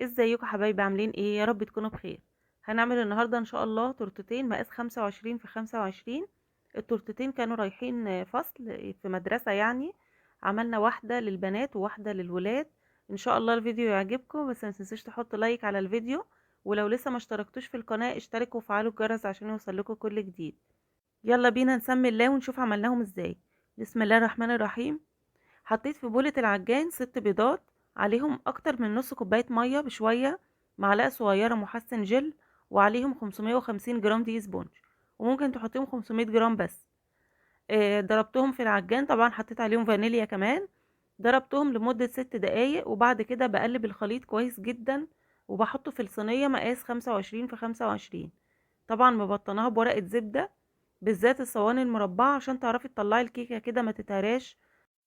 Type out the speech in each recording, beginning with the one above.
ازيكم حبايبي؟ عاملين ايه؟ يا رب تكونوا بخير. هنعمل النهارده ان شاء الله تورتتين مقاس 25 في 25. التورتتين كانوا رايحين فصل في مدرسة يعني. عملنا واحدة للبنات وواحدة للولاد. ان شاء الله الفيديو يعجبكم، بس ما تنسوش تحطوا لايك على الفيديو. ولو لسه ما اشتركتوش في القناة اشتركوا وفعلوا الجرس عشان يوصلكوا كل جديد. يلا بينا نسمي الله ونشوف عملناهم ازاي. بسم الله الرحمن الرحيم. حطيت في بولة العجان 6 بيضات، عليهم اكتر من نص كوباية مية بشوية، معلقة صغيرة محسن جل، وعليهم 550 جرام دقيق سبونج، وممكن تحطيهم 500 جرام بس. ضربتهم في العجان، طبعا حطيت عليهم فانيليا كمان. ضربتهم لمدة 6 دقايق، وبعد كده بقلب الخليط كويس جدا، وبحطه في الصينية مقاس 25 في 25. طبعا مبطناها بورقة زبدة، بالذات الصواني المربعة، عشان تعرفي تطلعي الكيكة كده ما تتهراش،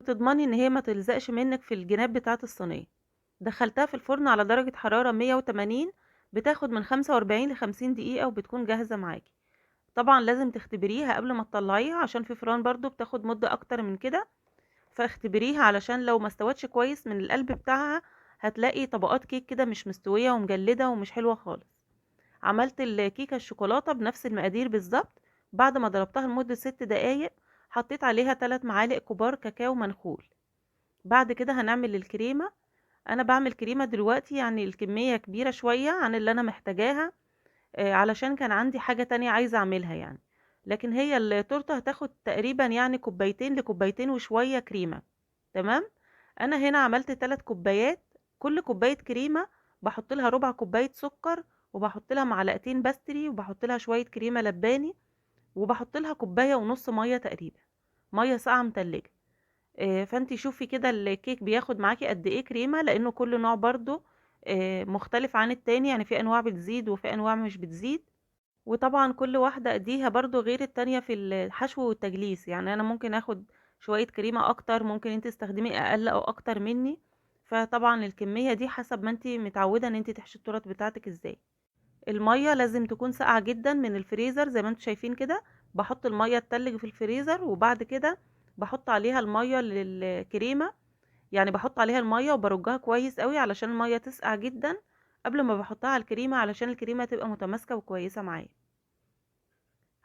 وتضمني ان هي ما تلزقش منك في الجناب بتاعة الصينية. دخلتها في الفرن على درجة حرارة 180، بتاخد من 45 ل 50 دقيقة وبتكون جاهزة معاكي. طبعا لازم تختبريها قبل ما تطلعيها، عشان في فران برضو بتاخد مدة اكتر من كده. فاختبريها علشان لو ما استوتش كويس من القلب بتاعها، هتلاقي طبقات كيك كده مش مستوية ومجلدة ومش حلوة خالص. عملت الكيكة الشوكولاتة بنفس المقادير بالظبط. بعد ما ضربتها لمدة 6 دقايق، حطيت عليها 3 معالق كبار كاكاو منخول. بعد كده هنعمل الكريمة. انا بعمل كريمة دلوقتي يعني الكمية كبيرة شوية عن اللي انا محتاجاها، علشان كان عندي حاجة تانية عايزة اعملها يعني. لكن هي التورتة هتاخد تقريبا يعني كوبايتين لكوبايتين وشوية كريمة. تمام. انا هنا عملت 3 كوبايات. كل كوباية كريمة بحط لها ربع كوباية سكر، وبحط لها معلقتين باستري، وبحط لها شوية كريمة لباني، وبحط لها كوباية ونص مية تقريبا، مية ساقعة متلجة. فانتي شوفي كده الكيك بياخد معاكي قد ايه كريمة، لانه كل نوع برضو مختلف عن التاني، يعني في انواع بتزيد وفي انواع مش بتزيد. وطبعا كل واحدة اديها برضو غير التانية في الحشو والتجليس، يعني انا ممكن اخد شوية كريمة اكتر، ممكن انت تستخدمي اقل او اكتر مني. فطبعا الكمية دي حسب ما انت متعودة ان انت تحشي التورت بتاعتك ازاي. المية لازم تكون ساقعة جدا من الفريزر زي ما انتم شايفين كده. بحط المية التلج في الفريزر، وبعد كده بحط عليها المية للكريمة. يعني بحط عليها المية وبرجها كويس قوي علشان المية تسقع جدا قبل ما بحطها على الكريمة، علشان الكريمة تبقى متماسكة وكويسة معايا.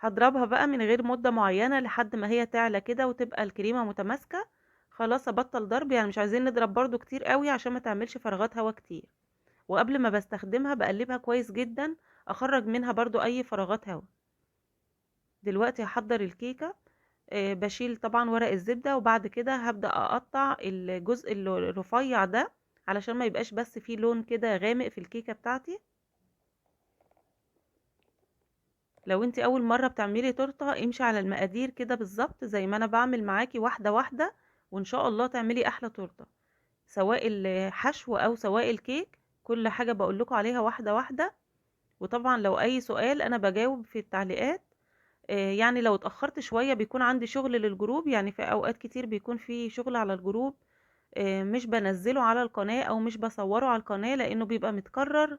هضربها بقى من غير مدة معينة لحد ما هي تعلى كده وتبقى الكريمة متماسكة. خلاص ابطل ضرب، يعني مش عايزين نضرب برضو كتير قوي عشان ما تعملش فراغات هوا كتير. وقبل ما بستخدمها بقلبها كويس جدا، اخرج منها برضو اي فراغات هوا. دلوقتي هحضر الكيكة. بشيل طبعا ورق الزبدة، وبعد كده هبدأ اقطع الجزء الرفيع ده، علشان ما يبقاش بس فيه لون كده غامق في الكيكة بتاعتي. لو انت اول مرة بتعملي تورته، امشي على المقادير كده بالظبط زي ما انا بعمل معاكي واحدة واحدة، وان شاء الله تعملي احلى تورته، سواء الحشو او سواء الكيك. كل حاجة بقول لكم عليها واحدة واحدة. وطبعا لو اي سؤال انا بجاوب في التعليقات. يعني لو اتأخرت شوية بيكون عندي شغل للجروب، يعني في اوقات كتير بيكون في شغل على الجروب. مش بنزله على القناة او مش بصوره على القناة لانه بيبقى متكرر.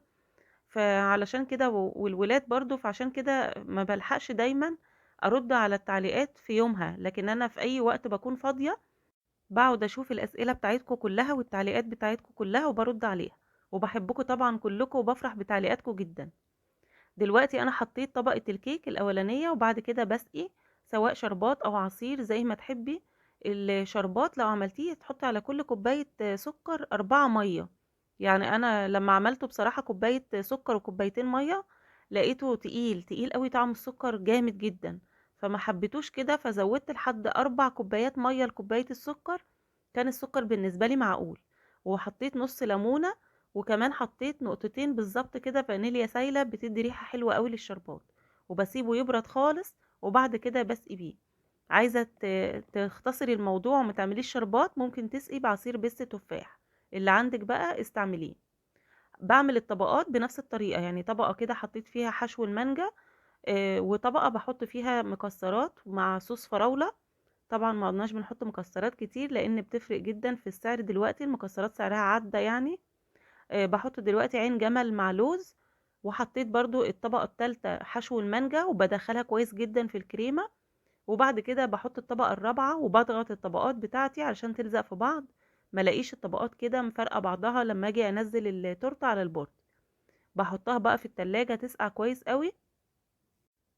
فعلشان كده والولاد برضو، فعشان كده ما بلحقش دايما ارد على التعليقات في يومها، لكن انا في اي وقت بكون فاضية بقعد اشوف الاسئلة بتاعتكم كلها والتعليقات بتاعتكم كلها وبرد عليها. وبحبكم طبعا كلكم وبفرح بتعليقاتكم جدا. دلوقتي انا حطيت طبقة الكيك الاولانية، وبعد كده بسقي، سواء شربات او عصير زي ما تحبي. الشربات لو عملتيه تحطي على كل كوباية سكر 4 مية. يعني انا لما عملته بصراحة كوباية سكر وكوبايتين مية، لقيته تقيل تقيل قوي، طعم السكر جامد جدا. فما حبيتوش كده، فزودت لحد 4 كوبايات مية لكوباية السكر. كان السكر بالنسبة لي معقول. وحطيت نص ليمونة، وكمان حطيت نقطتين بالظبط كده فانيليا سايلة، بتدي ريحة حلوة قوي للشربات. وبسيبه يبرد خالص، وبعد كده بسقي بيه. عايزة تختصري الموضوع وما تعمليش شربات، ممكن تسقي بعصير بس تفاح، اللي عندك بقى استعمليه. بعمل الطبقات بنفس الطريقة، يعني طبقة كده حطيت فيها حشو المانجا، وطبقة بحط فيها مكسرات مع صوص فراولة. طبعا ما قلناش بنحط مكسرات كتير لان بتفرق جدا في السعر، دلوقتي المكسرات سعرها عدى يعني. بحط دلوقتي عين جمل مع لوز. وحطيت برضو الطبقة الثالثة حشو المانجا، وبدخلها كويس جدا في الكريمة. وبعد كده بحط الطبقة الرابعة وبضغط الطبقات بتاعتي علشان تلزق في بعض. ملاقيش الطبقات كده مفرقه بعضها لما اجي انزل التورته على البورد. بحطها بقى في التلاجة تسقع كويس قوي.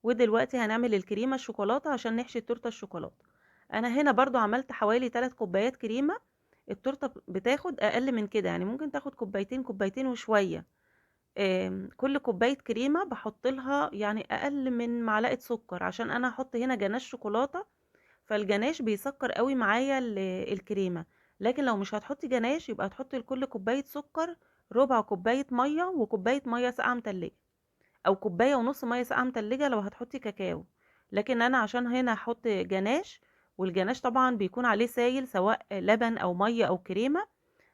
ودلوقتي هنعمل الكريمه الشوكولاته عشان نحشي التورته الشوكولاته. انا هنا برضو عملت حوالي 3 كوبايات كريمه. التورته بتاخد اقل من كده، يعني ممكن تاخد كوبايتين، كوبايتين وشويه. كل كوبايه كريمه بحط لها يعني اقل من معلقه سكر، عشان انا هحط هنا جناش شوكولاته، فالجناش بيسكر قوي معايا الكريمه. لكن لو مش هتحطي جناش يبقى هتحطي لكل كوبايه سكر ربع كوبايه ميه، وكوبايه ميه ساقعه متلجه، او كوبايه ونص ميه ساقعه متلجه لو هتحطي كاكاو. لكن انا عشان هنا هحط جناش، والجناش طبعا بيكون عليه سايل سواء لبن او ميه او كريمه،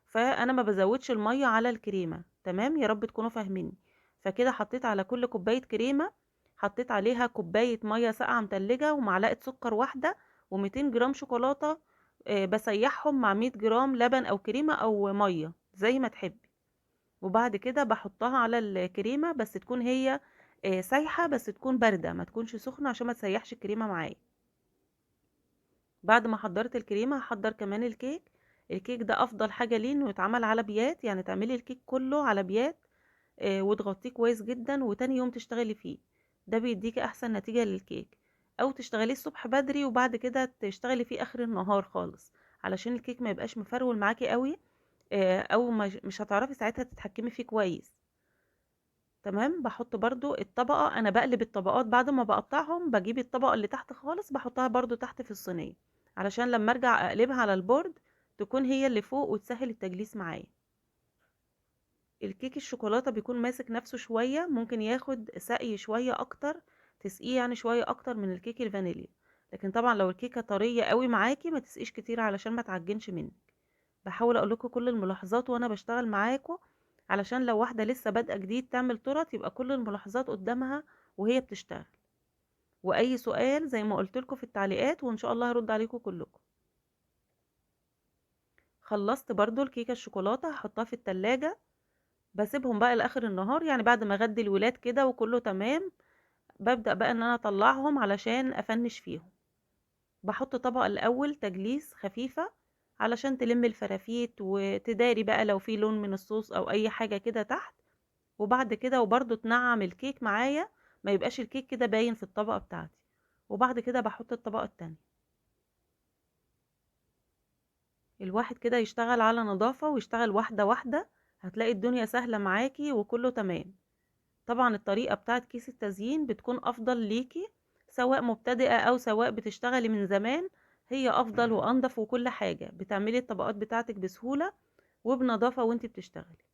فانا ما بزودش الميه على الكريمه. تمام يا رب تكونوا فاهميني. فكده حطيت على كل كوبايه كريمه، حطيت عليها كوبايه ميه ساقعه متلجه ومعلقه سكر واحده و200 جرام شوكولاته. بسيحهم مع 100 جرام لبن او كريمه او ميه زي ما تحبي. وبعد كده بحطها على الكريمه، بس تكون هي سايحه، بس تكون بارده ما تكونش سخنه عشان ما تسيحش الكريمه معايا. بعد ما حضرت الكريمه هحضر كمان الكيك. الكيك ده افضل حاجه ليه انه يتعمل على بيات، يعني تعملي الكيك كله على بيات وتغطيه كويس جدا وتاني يوم تشتغلي فيه. ده بيديكي احسن نتيجه للكيك. او تشتغليه الصبح بدري وبعد كده تشتغلي فيه اخر النهار خالص، علشان الكيك ما يبقاش مفرول معاكي قوي. او مش هتعرفي ساعتها تتحكمي فيه كويس. تمام. بحط برضو الطبقة، انا بقلب الطبقات بعد ما بقطعهم، بجيب الطبقة اللي تحت خالص بحطها برضو تحت في الصينية، علشان لما ارجع اقلبها على البورد تكون هي اللي فوق وتسهل التجليس معايا. الكيك الشوكولاتة بيكون ماسك نفسه شوية، ممكن ياخد سقي شوية اكتر، تسقيه يعني شوية اكتر من الكيك الفانيليا. لكن طبعا لو الكيكة طرية قوي معاكي ما تسقيش كتير علشان ما تعجنش منك. بحاول اقول لكم كل الملاحظات وانا بشتغل معاكم، علشان لو واحدة لسه بادئة جديد تعمل تورت يبقى كل الملاحظات قدامها وهي بتشتغل. واي سؤال زي ما قلت لكم في التعليقات وان شاء الله هرد عليكم كلكم. خلصت برضو الكيكة الشوكولاتة هحطها في التلاجة. بسيبهم بقى لاخر النهار، يعني بعد ما اغدي الولاد كده وكله تمام ببدأ بقى ان انا اطلعهم علشان افنش فيهم. بحط طبقة الاول تجليس خفيفة علشان تلم الفرافيت وتداري بقى لو في لون من الصوص او اي حاجة كده تحت. وبعد كده وبرضو تنعم الكيك معايا، ما يبقاش الكيك كده باين في الطبقة بتاعتي. وبعد كده بحط الطبقة التانية. الواحد كده يشتغل على نظافة ويشتغل واحدة واحدة، هتلاقي الدنيا سهلة معاكي وكله تمام. طبعا الطريقة بتاعت كيس التزيين بتكون افضل ليكي، سواء مبتدئة او سواء بتشتغلي من زمان. هي افضل وانضف وكل حاجة، بتعملي الطبقات بتاعتك بسهولة وبنظافة وانتي بتشتغلي.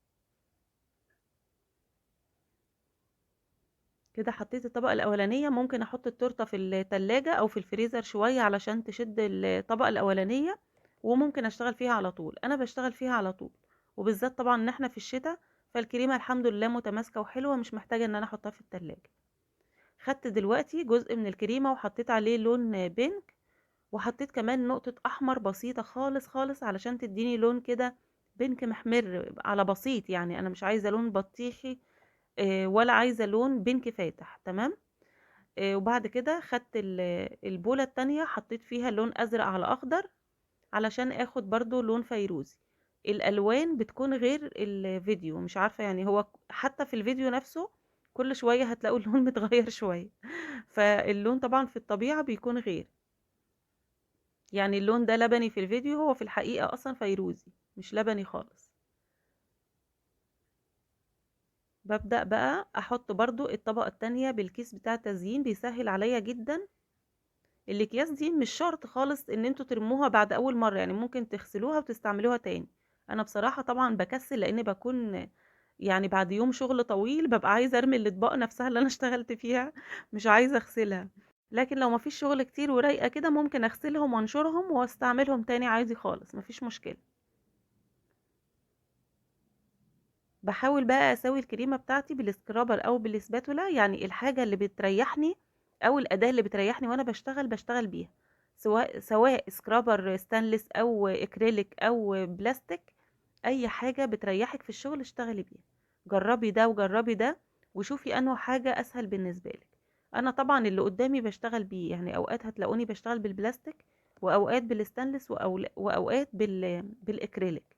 كده حطيت الطبقة الأولانية، ممكن أحط التورتة في التلاجة أو في الفريزر شوية علشان تشد الطبقة الأولانية، وممكن أشتغل فيها على طول. أنا بشتغل فيها على طول، وبالذات طبعا إن احنا في الشتاء، فالكريمة الحمد لله متماسكة وحلوة، مش محتاجة إن أنا أحطها في التلاجة. خدت دلوقتي جزء من الكريمة وحطيت عليه لون بينك، وحطيت كمان نقطة أحمر بسيطة خالص خالص علشان تديني لون كده بينك محمر على بسيط، يعني أنا مش عايزة لون بطيخي ولا عايزة لون بينك فاتح. تمام. وبعد كده خدت البولة التانية حطيت فيها لون ازرق على اخضر علشان اخد برضو لون فيروزي. الالوان بتكون غير الفيديو، مش عارفة يعني، هو حتى في الفيديو نفسه كل شوية هتلاقوا اللون متغير شوية. فاللون طبعا في الطبيعة بيكون غير، يعني اللون ده لبني في الفيديو، هو في الحقيقة اصلا فيروزي مش لبني خالص. ببدأ بقى احط برضو الطبقة التانية بالكيس بتاع التزيين، بيسهل عليا جدا. الاكياس دي مش شرط خالص ان انتوا ترموها بعد اول مرة، يعني ممكن تغسلوها وتستعملوها تاني. انا بصراحة طبعا بكسل لان بكون يعني بعد يوم شغل طويل ببقى عايزة ارمي الاطباق نفسها اللي انا اشتغلت فيها، مش عايزة اغسلها. لكن لو مفيش شغل كتير ورايقة كده ممكن اغسلهم وانشرهم واستعملهم تاني عادي خالص، مفيش مشكلة. بحاول بقى اسوي الكريمة بتاعتي بالسكرابر او بالسباتولا، يعني الحاجة اللي بتريحني او الاداة اللي بتريحني وانا بشتغل بيها، سواء سكرابر ستانلس او اكريليك او بلاستيك. اي حاجة بتريحك في الشغل اشتغلي بيها. جربي ده وجربي ده وشوفي انه حاجة اسهل بالنسبة لك. انا طبعا اللي قدامي بشتغل بيه، يعني اوقات هتلاقوني بشتغل بالبلاستيك واوقات بالستانلس واوقات بالاكريليك.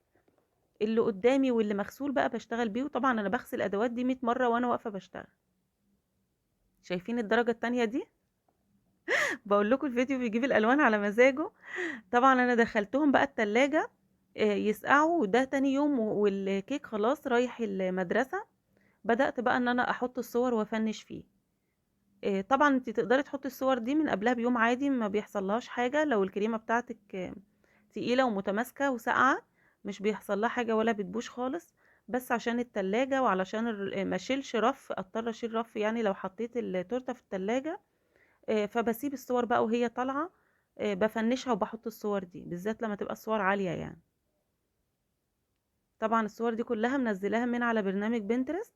اللي قدامي واللي مغسول بقى بشتغل بيه، وطبعا انا بغسل الادوات دي 100 مره وانا واقفه بشتغل. شايفين الدرجه التانية دي؟ بقول لكم الفيديو بيجيب الالوان على مزاجه. طبعا انا دخلتهم بقى التلاجة يسقعوا، وده تاني يوم والكيك خلاص رايح المدرسه. بدأت بقى ان انا احط الصور وافنش فيه. طبعا انت تقدري تحطي الصور دي من قبلها بيوم عادي، ما بيحصلهاش حاجة لو الكريمة بتاعتك تقيلة ومتماسكة وساقعة، مش بيحصل لها حاجة ولا بتبوش خالص. بس عشان التلاجة وعلشان ما اشيلش رف، اضطر اشيل رف يعني لو حطيت التورتة في التلاجة. فبسيب الصور بقى وهي طالعة، بفنشها وبحط الصور دي بالذات لما تبقى الصور عالية يعني. طبعا الصور دي كلها منزلاها من على برنامج بنترست.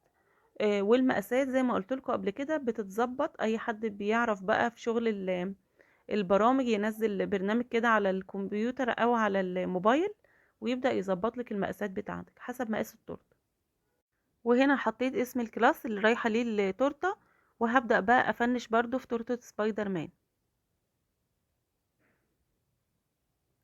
والمقاسات زي ما قلت لكم قبل كده بتتظبط، اي حد بيعرف بقى في شغل البرامج ينزل برنامج كده على الكمبيوتر او على الموبايل، ويبدأ يظبط لك المقاسات بتاعتك حسب مقاس التورته. وهنا حطيت اسم الكلاس اللي رايحه ليه التورته، وهبدأ بقى افنش برضو في تورته سبايدر مان.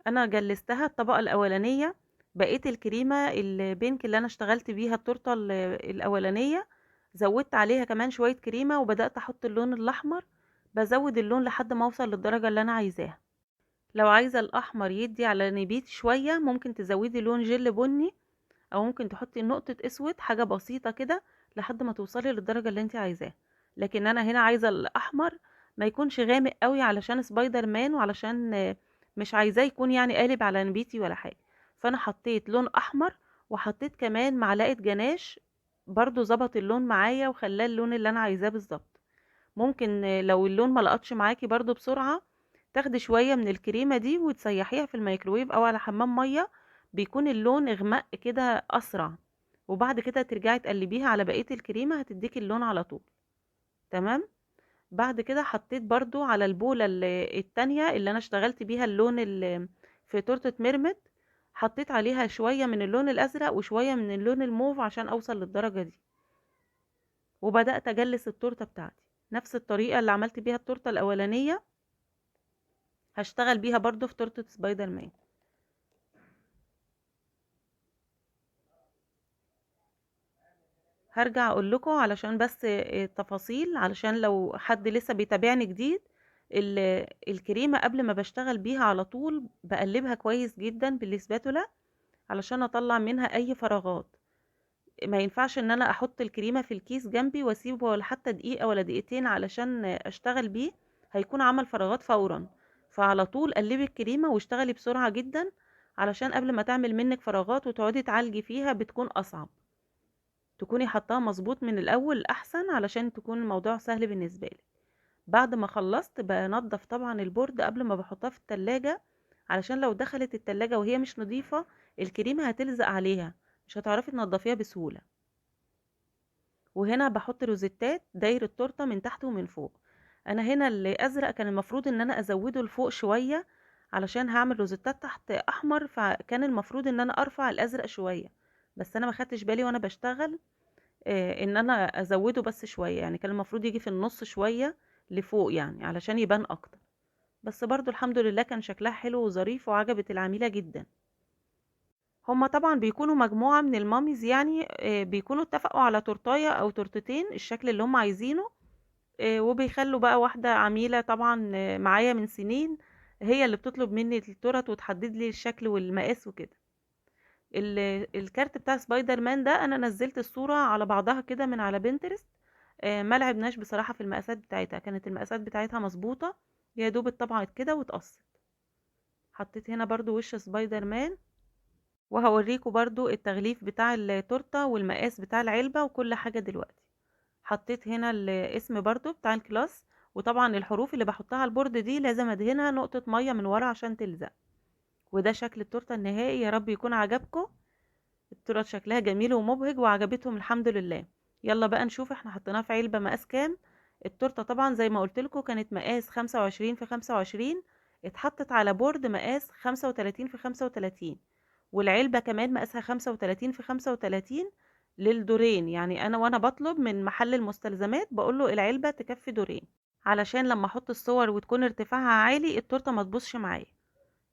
انا جلستها الطبقه الاولانيه، بقيت الكريمه البينك اللي انا اشتغلت بيها التورته الاولانيه، زودت عليها كمان شويه كريمه وبدات احط اللون الاحمر. بزود اللون لحد ما اوصل للدرجه اللي انا عايزاها. لو عايزه الاحمر يدي على نبيت شويه ممكن تزودي لون جل بني، او ممكن تحطي نقطه اسود، حاجه بسيطه كده لحد ما توصلي للدرجه اللي انت عايزاها. لكن انا هنا عايزه الاحمر ما يكونش غامق قوي علشان سبايدر مان، وعلشان مش عايزاه يكون يعني قالب على نبيتي ولا حاجه. فانا حطيت لون احمر، وحطيت كمان معلقه جناش، برضو ظبط اللون معايا وخلاه اللون اللي انا عايزاه بالظبط. ممكن لو اللون ما لقطش معاكي برضو بسرعه، تاخدي شويه من الكريمه دي وتسيحيها في الميكروويف او على حمام ميه، بيكون اللون اغمق كده اسرع. وبعد كده ترجعي تقلبيها على بقيه الكريمه هتديكي اللون على طول. تمام. بعد كده حطيت برضو على البولة التانية اللي انا اشتغلت بيها اللون اللي في تورتة ميرمت، حطيت عليها شوية من اللون الازرق وشوية من اللون الموف عشان اوصل للدرجة دي. وبدأت اجلس التورتة بتاعتي نفس الطريقة اللي عملت بيها التورتة الاولانية، هشتغل بيها برضو في تورتة سبايدر مان. هرجع اقول لكم علشان بس التفاصيل، علشان لو حد لسه بيتابعني جديد. الكريمة قبل ما بشتغل بيها على طول بقلبها كويس جدا بالسباتولا علشان اطلع منها اي فراغات. ما ينفعش ان انا احط الكريمة في الكيس جنبي واسيبه ولا حتى دقيقة ولا دقيقتين علشان اشتغل بيه، هيكون عمل فراغات فورا. فعلى طول قلبي الكريمة واشتغلي بسرعة جدا، علشان قبل ما تعمل منك فراغات وتقعدي تعالجي فيها بتكون اصعب. تكوني حطاها مظبوط من الاول احسن علشان تكون الموضوع سهل بالنسبه لي. بعد ما خلصت بنضف طبعا البورد قبل ما بحطها في التلاجة، علشان لو دخلت التلاجة وهي مش نظيفة الكريمة هتلزق عليها، مش هتعرفي تنضفيها بسهولة. وهنا بحط روزيتات داير التورته من تحت ومن فوق. انا هنا الازرق كان المفروض ان انا ازوده لفوق شويه علشان هعمل روزيتات تحت احمر، فكان المفروض ان انا ارفع الازرق شويه، بس انا ما خدتش بالي وانا بشتغل ان انا ازوده بس شوية، يعني كان المفروض يجي في النص شوية لفوق يعني علشان يبان اكتر. بس برضو الحمد لله كان شكلها حلو وظريف وعجبت العميلة جدا. هما طبعا بيكونوا مجموعة من الماميز يعني، بيكونوا اتفقوا على تورتاية او تورتتين الشكل اللي هم عايزينه. وبيخلوا بقى واحدة عميلة طبعا معايا من سنين، هي اللي بتطلب مني التورت وتحدد لي الشكل والمقاس وكده. الكارت بتاع سبايدر مان ده انا نزلت الصورة على بعضها كده من على بنترست. ما لعبناش بصراحة في المقاسات بتاعتها، كانت المقاسات بتاعتها مظبوطة، يا دوب اتطبعت كده واتقصت. حطيت هنا برضو وش سبايدر مان، وهوريكم برضو التغليف بتاع التورتة والمقاس بتاع العلبة وكل حاجة دلوقتي. حطيت هنا الاسم برضو بتاع الكلاس، وطبعا الحروف اللي بحطها على البورد دي لازم ادهنها نقطة مية من ورا عشان تلزق. وده شكل التورتة النهائي، يا رب يكون عجبكم. التورت شكلها جميل ومبهج وعجبتهم الحمد لله. يلا بقى نشوف احنا حطيناها في علبة مقاس كام. التورتة طبعا زي ما قلت لكم كانت مقاس 25 في 25، اتحطت على بورد مقاس 35 في 35، والعلبة كمان مقاسها 35 في 35 للدورين. يعني انا وانا بطلب من محل المستلزمات بقوله العلبة تكفي دورين، علشان لما احط الصور وتكون ارتفاعها عالي التورتة ما تبوظش معايا.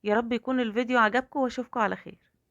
يا رب يكون الفيديو عجبكم واشوفكم على خير.